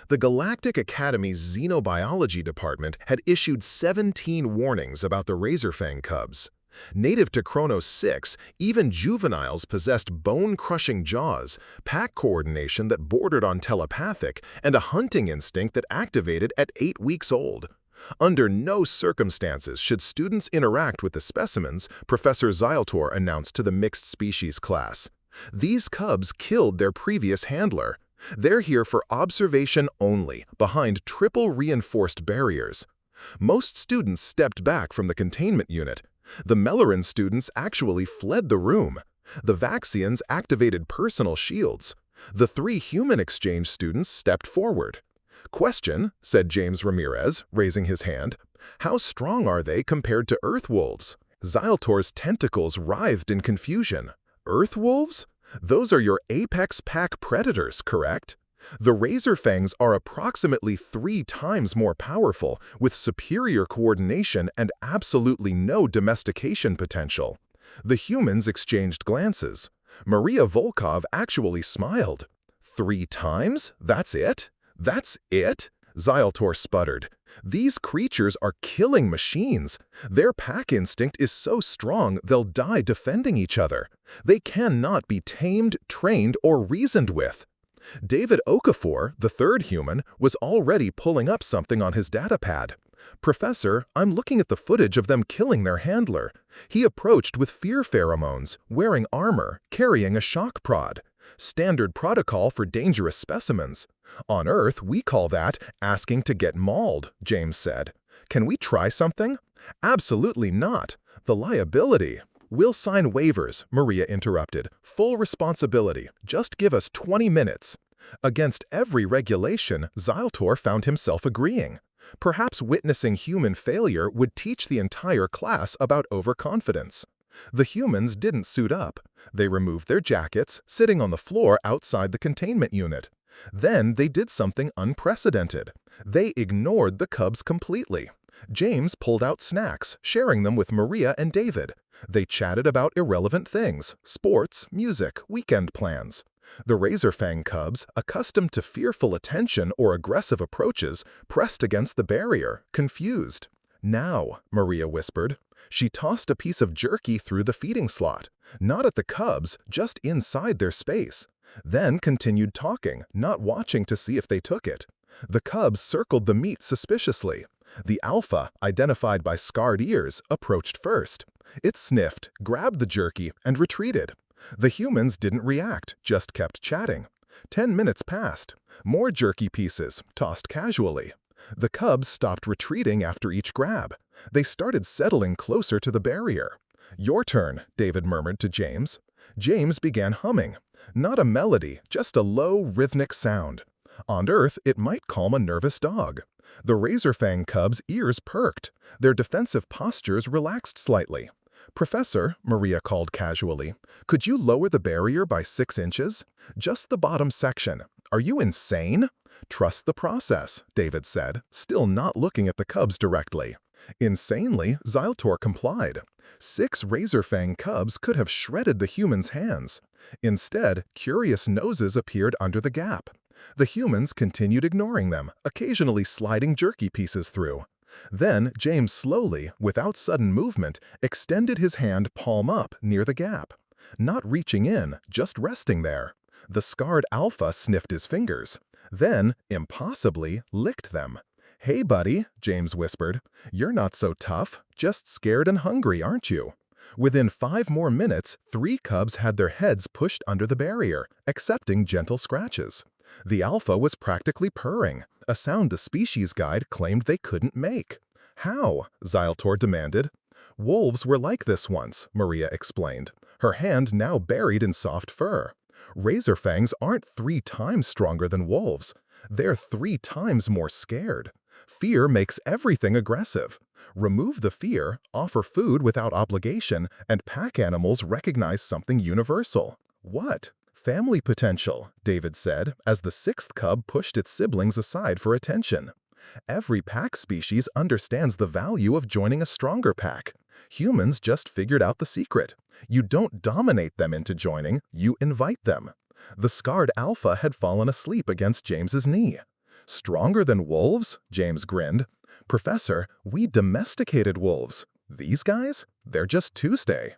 The Galactic Academy's Xenobiology Department had issued 17 warnings about the Razorfang cubs. Native to Chronos 6, even juveniles possessed bone-crushing jaws, pack coordination that bordered on telepathic, and a hunting instinct that activated at 8 weeks old. Under no circumstances should students interact with the specimens, Professor Zyltor announced to the mixed species class. These cubs killed their previous handler. They're here for observation only, behind triple reinforced barriers. Most students stepped back from the containment unit. The Melleran students actually fled the room. The Vaxians activated personal shields. The 3 human exchange students stepped forward. "Question," said James Ramirez, raising his hand. "How strong are they compared to Earth wolves?" Zyltor's tentacles writhed in confusion. "Earth wolves? Those are your apex pack predators, correct? The Razorfangs are approximately 3 times more powerful, with superior coordination and absolutely no domestication potential." The humans exchanged glances. Maria Volkov actually smiled. "3 times? That's it? That's it?" Zyltor sputtered. "These creatures are killing machines. Their pack instinct is so strong they'll die defending each other. They cannot be tamed, trained, or reasoned with." David Okafor, the 3rd human, was already pulling up something on his datapad. "Professor, I'm looking at the footage of them killing their handler. He approached with fear pheromones, wearing armor, carrying a shock prod. Standard protocol for dangerous specimens. On Earth, we call that asking to get mauled," James said. "Can we try something?" "Absolutely not. The liability." "We'll sign waivers," Maria interrupted. "Full responsibility. Just give us 20 minutes." Against every regulation, Zyltor found himself agreeing. Perhaps witnessing human failure would teach the entire class about overconfidence. The humans didn't suit up. They removed their jackets, sitting on the floor outside the containment unit. Then they did something unprecedented. They ignored the cubs completely. James pulled out snacks, sharing them with Maria and David. They chatted about irrelevant things: sports, music, weekend plans. The Razorfang cubs, accustomed to fearful attention or aggressive approaches, pressed against the barrier, confused. "Now," Maria whispered. She tossed a piece of jerky through the feeding slot. Not at the cubs, just inside their space. Then continued talking, not watching to see if they took it. The cubs circled the meat suspiciously. The alpha, identified by scarred ears, approached first. It sniffed, grabbed the jerky, and retreated. The humans didn't react, just kept chatting. 10 minutes passed. More jerky pieces, tossed casually. The cubs stopped retreating after each grab. They started settling closer to the barrier. "Your turn," David murmured to James. James began humming. Not a melody, just a low, rhythmic sound. On Earth, it might calm a nervous dog. The Razorfang cubs' ears perked. Their defensive postures relaxed slightly. "Professor," Maria called casually, "could you lower the barrier by 6 inches? Just the bottom section. Are you insane?" "Trust the process," David said, still not looking at the cubs directly. Insanely, Zyltor complied. 6 Razorfang cubs could have shredded the humans' hands. Instead, curious noses appeared under the gap. The humans continued ignoring them, occasionally sliding jerky pieces through. Then James slowly, without sudden movement, extended his hand palm up near the gap. Not reaching in, just resting there. The scarred alpha sniffed his fingers. Then, impossibly, licked them. "Hey, buddy," James whispered. "You're not so tough, just scared and hungry, aren't you?" Within 5 more minutes, 3 cubs had their heads pushed under the barrier, accepting gentle scratches. The alpha was practically purring, a sound the species guide claimed they couldn't make. "How?" Zyltor demanded. "Wolves were like this once," Maria explained, her hand now buried in soft fur. "Razorfangs aren't 3 times stronger than wolves. They're 3 times more scared. Fear makes everything aggressive. Remove the fear, offer food without obligation, and pack animals recognize something universal." "What?" "Family potential," David said, as the 6th cub pushed its siblings aside for attention. "Every pack species understands the value of joining a stronger pack. Humans just figured out the secret. You don't dominate them into joining, you invite them." The scarred alpha had fallen asleep against James's knee. Stronger than wolves? James grinned. Professor, we domesticated wolves. These guys? They're just Tuesday.